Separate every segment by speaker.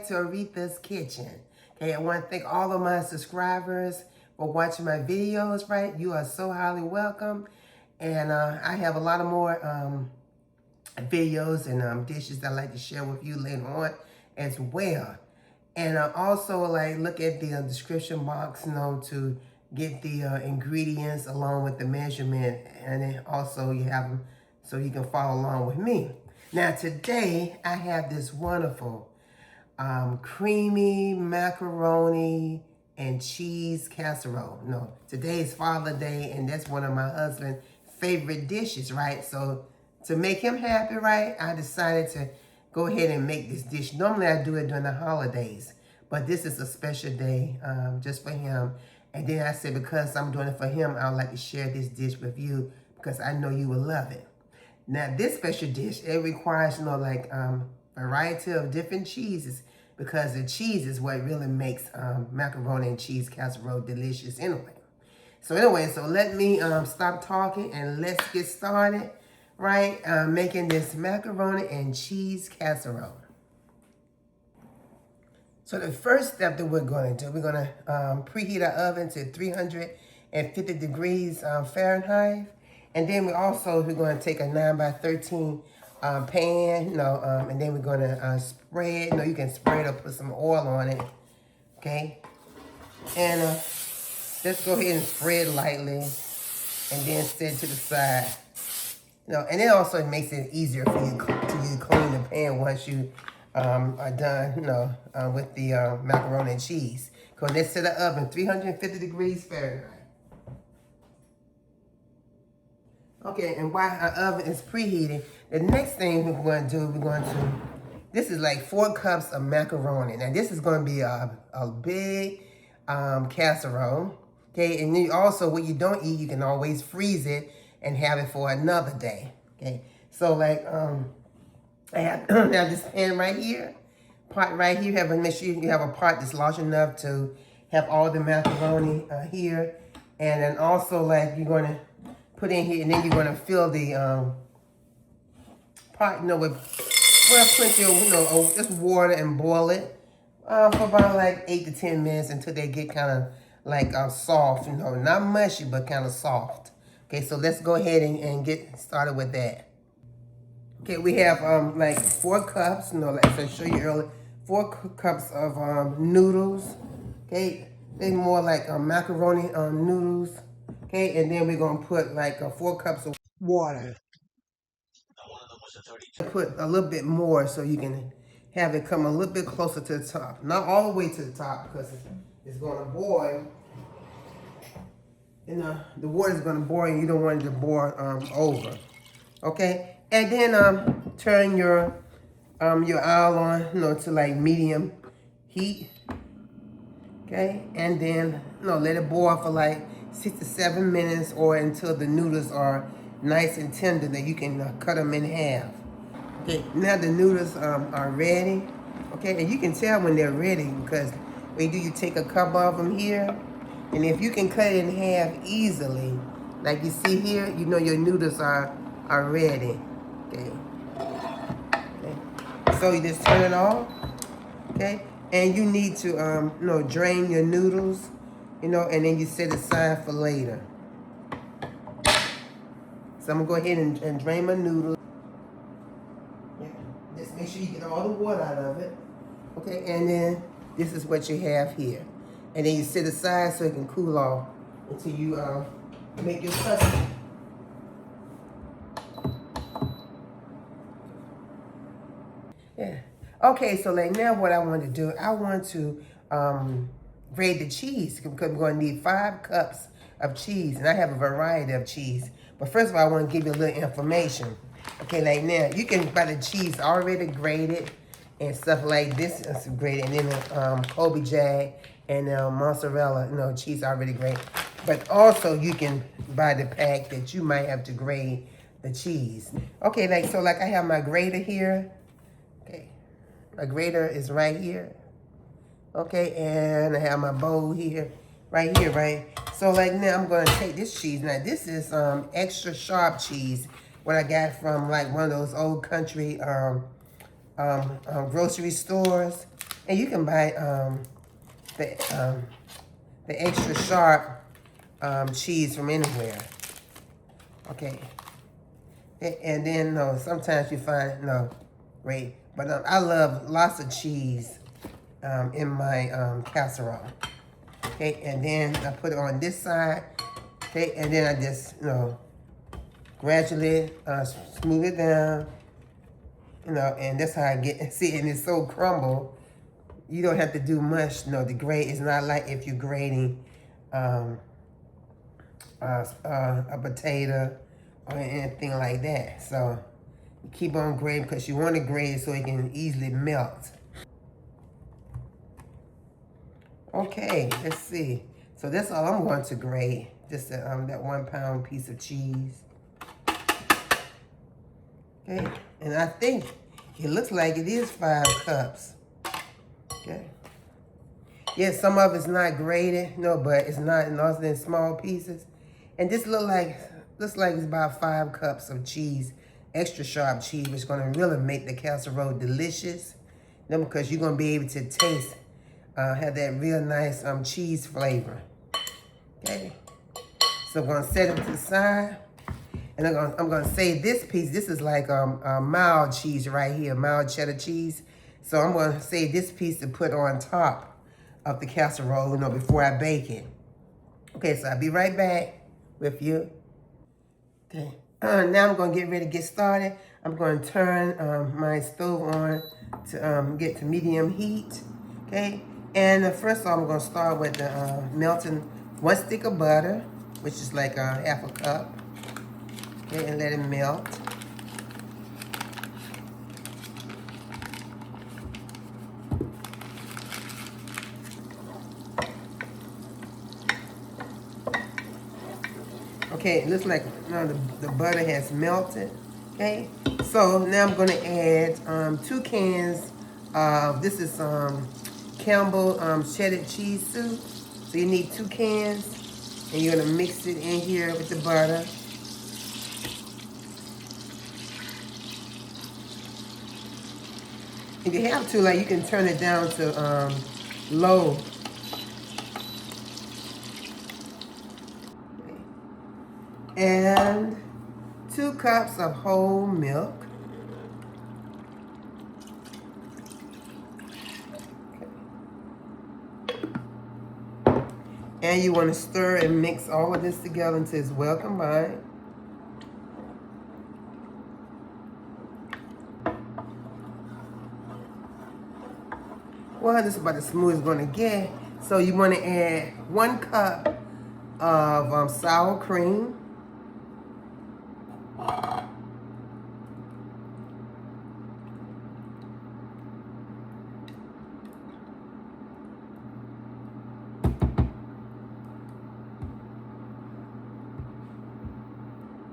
Speaker 1: to Oretha's Kitchen. Okay, I want to thank all of my subscribers for watching my videos, right? You are so highly welcome. And I have a lot of more videos and dishes that I like to share with you later on as well. And also like look at the description box, to get the ingredients along with the measurement. And then also you have them so you can follow along with me. Now today I have this wonderful creamy macaroni and cheese casserole. No, today is Father's Day, and that's one of my husband's favorite dishes, right? So to make him happy, right, I decided to go ahead and make this dish. Normally I do it during the holidays, but this is a special day just for him. And then I said, because I'm doing it for him, I would like to share this dish with you because I know you will love it. Now, this special dish, it requires, variety of different cheeses because the cheese is what really makes macaroni and cheese casserole delicious anyway. So let me stop talking and let's get started, right? Making this macaroni and cheese casserole. So the first step that we're going to do, we're going to preheat our oven to 350 degrees Fahrenheit. And then we're going to take a 9x13 pan, and then we're going to spray it. You can spray it or put some oil on it, okay? And just go ahead and spread lightly and then set it to the side. And it also makes it easier for you to clean the pan once you are done, with the macaroni and cheese. Go ahead and set the oven 350 degrees Fahrenheit. Okay, and while our oven is preheating, the next thing we're going to do, this is like 4 cups of macaroni. Now this is going to be a big casserole, okay? And you also, what you don't eat, you can always freeze it and have it for another day, okay? So like, I have this pan right here, pot right here. Make sure you have a pot that's large enough to have all the macaroni here. And then also like you're going to put in here, and then you're going to fill the pot, with plenty of, just water and boil it for about like 8 to 10 minutes until they get kind of like soft, not mushy, but kind of soft. Okay, so let's go ahead and get started with that. Okay, we have like 4 cups, like I show you earlier, 4 cups of noodles. Okay, they're more like macaroni noodles. Okay, and then we're gonna put like 4 cups of water. Put a little bit more so you can have it come a little bit closer to the top. Not all the way to the top because it's gonna boil. The water's gonna boil and you don't want it to boil over. Okay, and then turn your oil on, to like medium heat. Okay, and then let it boil for like 6 to 7 minutes or until the noodles are nice and tender that you can cut them in half. Okay, now the noodles are ready. Okay, and you can tell when they're ready because when you take a couple of them here, and if you can cut it in half easily, like you see here, your noodles are ready. Okay. So you just turn it off. Okay, and you need to drain your noodles. And then you set it aside for later. So I'm gonna go ahead and drain my noodles. Yeah. Just make sure you get all the water out of it. Okay, and then this is what you have here. And then you set it aside so it can cool off until you make your custard. Yeah. Okay, so like now what I want to do, I want to grate the cheese because we're going to need 5 cups of cheese, and I have a variety of cheese. But first of all, I want to give you a little information. Okay, like now you can buy the cheese already grated and stuff like this is grated, and then Kobe Jag and mozzarella, cheese already grated. But also you can buy the pack that you might have to grate the cheese. Okay, like I have my grater here. Okay, my grater is right here. Okay, and I have my bowl here, right here, right? So like now I'm gonna take this cheese. Now this is extra sharp cheese, what I got from like one of those old country grocery stores. And you can buy the extra sharp cheese from anywhere. Okay. And then, no, sometimes you find, no, great. But I love lots of cheese in my casserole. Okay, and then I put it on this side. Okay, and then I just, gradually smooth it down. And that's how I get, see, and it's so crumble. You don't have to do much. The grate is not like if you're grating a potato or anything like that. So you keep on grating because you want to grate it so it can easily melt. Okay, let's see. So that's all I'm going to grate. Just that 1 pound piece of cheese. Okay, and I think it looks like it is 5 cups. Okay. Yeah, some of it's not grated, but it's not, it's in small pieces. And this looks like it's about 5 cups of cheese, extra sharp cheese, which is gonna really make the casserole delicious. Because you're gonna be able to taste, have that real nice cheese flavor. Okay. So I'm gonna set it to the side. And I'm gonna say this piece, this is like mild cheese right here, mild cheddar cheese. So I'm gonna save this piece to put on top of the casserole, before I bake it. Okay, so I'll be right back with you. Okay, now I'm gonna get ready to get started. I'm gonna turn my stove on to get to medium heat, okay? And first of all, I'm gonna start with melting 1 stick of butter, which is like half a cup. Okay, and let it melt. Okay, it looks like the butter has melted. Okay, so now I'm going to add 2 cans of, this is Campbell cheddar cheese soup. So you need 2 cans, and you're going to mix it in here with the butter. If you have to, you can turn it down to low. And 2 cups of whole milk. And you want to stir and mix all of this together until it's well combined. Well, this is about as smooth as it's going to get. So you want to add 1 cup of sour cream.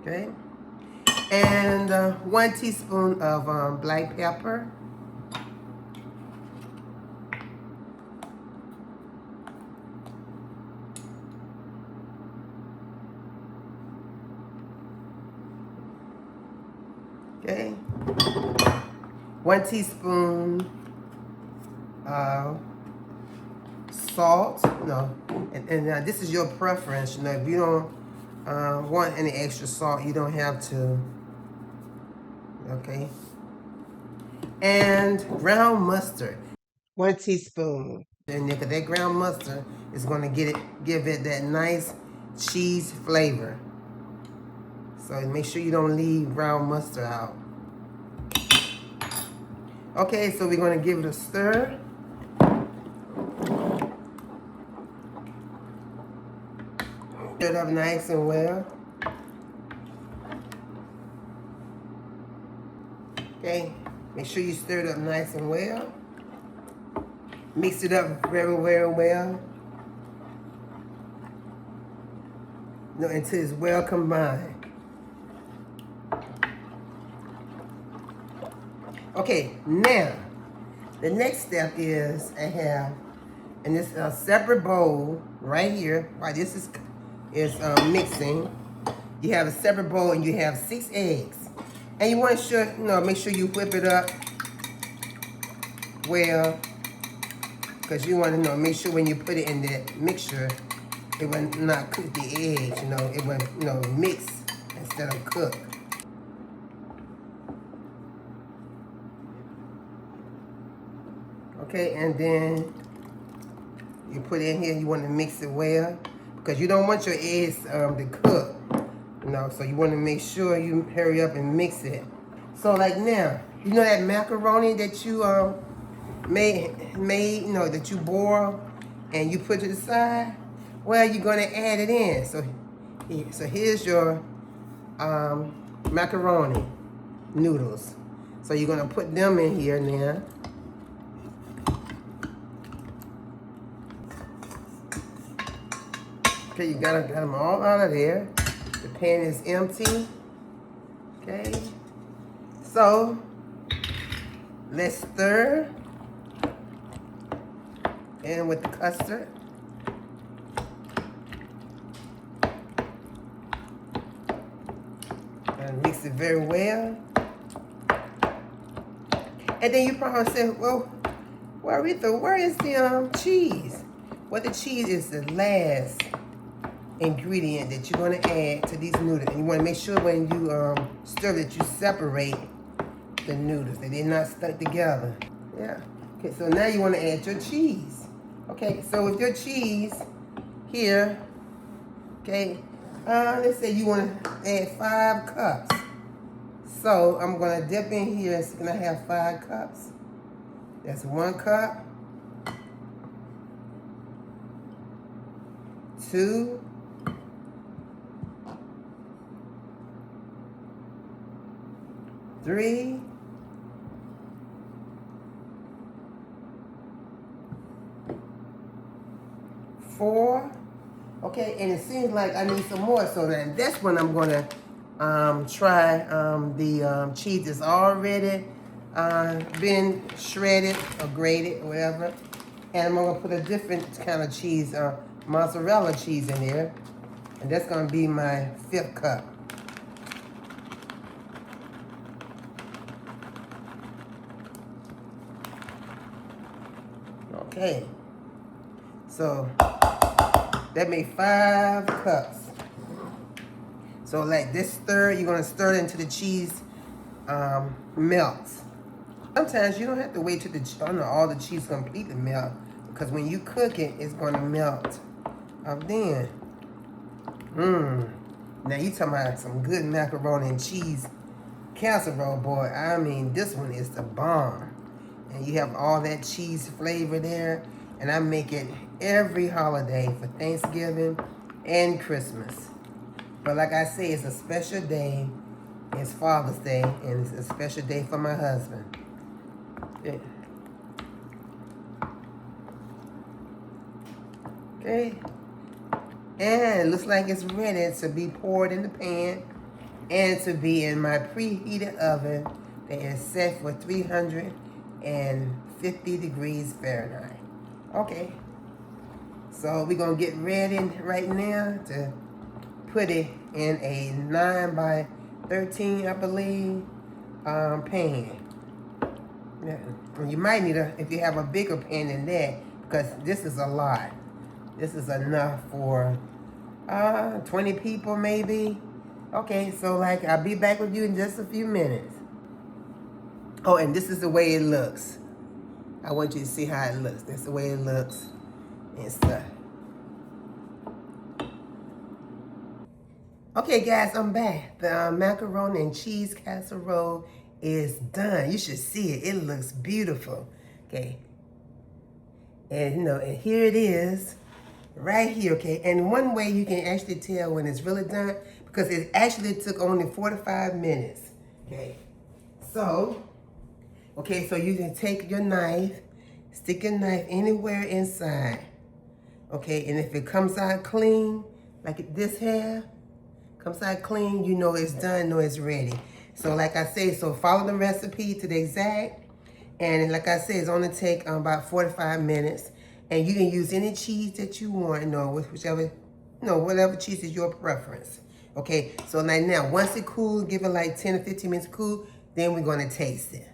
Speaker 1: Okay. And 1 teaspoon of black pepper. Okay, 1 teaspoon of salt. And this is your preference. If you don't want any extra salt, you don't have to. Okay. And ground mustard, 1 teaspoon. And that ground mustard is going to give it that nice cheese flavor. So make sure you don't leave ground mustard out. Okay, so we're going to give it a stir. Stir it up nice and well. Okay, make sure you stir it up nice and well. Mix it up very, very well. Until it's well combined. Okay, now, the next step is I have in this separate bowl right here, while this is mixing, you have a separate bowl and you have 6 eggs. And you want to make sure you whip it up well. because you want to know, make sure when you put it in that mixture, it will not cook the eggs, you know, it will, you know, mix instead of cook. Okay, and then you put it in here, you want to mix it well, because you don't want your eggs to cook, you know, so you want to make sure you hurry up and mix it. So like now, you know that macaroni that you made, you know, that you boil and you put to the side? Well, you're going to add it in. So here's your macaroni noodles. So you're going to put them in here now. Okay, you got them all out of there. The pan is empty. Okay. So let's stir in with the custard. And mix it very well. And then you probably say, well, Oretha, where is the cheese? Well, the cheese is the last ingredient that you're going to add to these noodles. And you want to make sure when you stir that you separate the noodles, that they're not stuck together. Yeah. Okay, so now you want to add your cheese. Okay, so with your cheese here, okay, let's say you want to add 5 cups. So I'm going to dip in here. It's going to have 5 cups. That's 1 cup, 2, 3, 4. Okay, and it seems like I need some more, so then that's when I'm gonna try the cheese that's already been shredded or grated or whatever, and I'm gonna put a different kind of cheese, mozzarella cheese in there, and that's gonna be my 5th cup. Okay, so that made 5 cups. So like this stir, you're gonna stir it until the cheese melts. Sometimes you don't have to wait till all the cheese completely melt, because when you cook it, it's gonna melt up then. Now you talking about some good macaroni and cheese casserole, boy. I mean, this one is the bomb. And you have all that cheese flavor there. And I make it every holiday for Thanksgiving and Christmas. But like I say, it's a special day. It's Father's Day, and it's a special day for my husband. Yeah. Okay. And it looks like it's ready to be poured in the pan and to be in my preheated oven that is set for 350 degrees Fahrenheit. Okay, so we're going to get ready right now to put it in a 9 by 13, I believe, pan. Yeah. You might need if you have a bigger pan than that, because this is a lot. This is enough for 20 people maybe. Okay, so like I'll be back with you in just a few minutes. Oh, and this is the way it looks. I want you to see how it looks. That's the way it looks and stuff. Okay, guys, I'm back. The macaroni and cheese casserole is done. You should see it. It looks beautiful. Okay. And, you know, and here it is right here, okay? And one way you can actually tell when it's really done, because it actually took only 45 minutes, okay? So, okay, so you can take your knife, stick your knife anywhere inside, okay? And if it comes out clean, like this here, comes out clean, you know it's done, know it's ready. So like I say, so follow the recipe to the exact, and like I said, it's only take about 45 minutes, and you can use any cheese that you want, you know, whichever, you know, whatever cheese is your preference, okay? So like now, once it cools, give it like 10 or 15 minutes cool, then we're gonna taste it.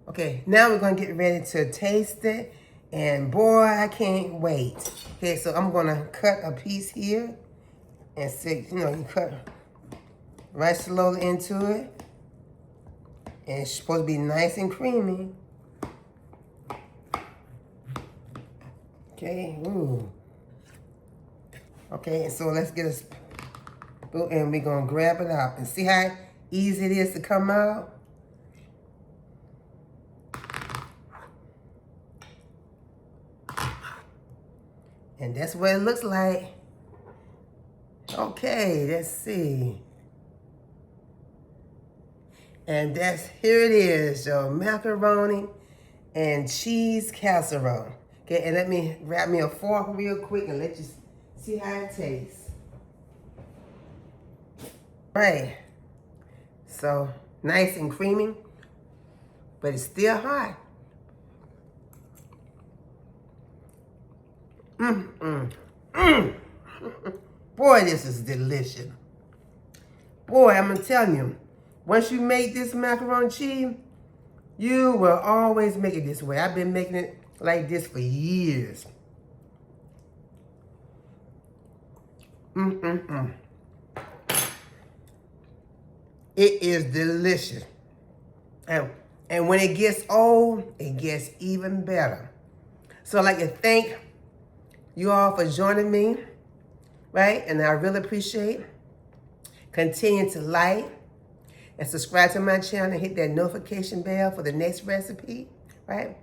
Speaker 1: Okay, now we're gonna get ready to taste it. And boy, I can't wait. Okay, so I'm gonna cut a piece here and say, you cut right slowly into it. And it's supposed to be nice and creamy. Okay, ooh. Okay, so let's get a spoon and we're gonna grab it out. And see how easy it is to come out? And that's what it looks like. Okay, let's see. And here it is, your macaroni and cheese casserole. Okay, and let me grab me a fork real quick and let you see how it tastes. Right. So nice and creamy, but it's still hot. Boy, this is delicious. Boy, I'm gonna tell you, once you make this macaroni and cheese, you will always make it this way. I've been making it like this for years. It is delicious. And when it gets old, it gets even better. So I'd like to thank you all for joining me, right? And I really appreciate. Continue to like and subscribe to my channel and hit that notification bell for the next recipe, right?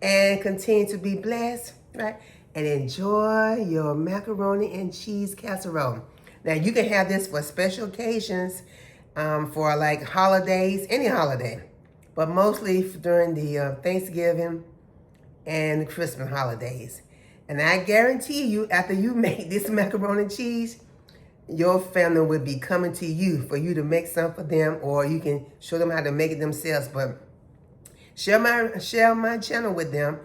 Speaker 1: And continue to be blessed, right? And enjoy your macaroni and cheese casserole. Now, you can have this for special occasions, for like holidays, any holiday, but mostly during the Thanksgiving and the Christmas holidays. And I guarantee you, after you make this macaroni and cheese, your family will be coming to you for you to make some for them, or you can show them how to make it themselves. But share my channel with them,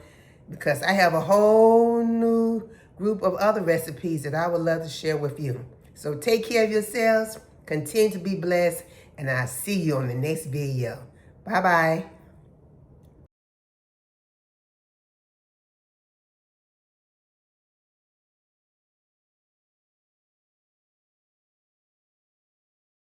Speaker 1: because I have a whole new group of other recipes that I would love to share with you. So take care of yourselves, continue to be blessed, and I'll see you on the next video. Bye-bye.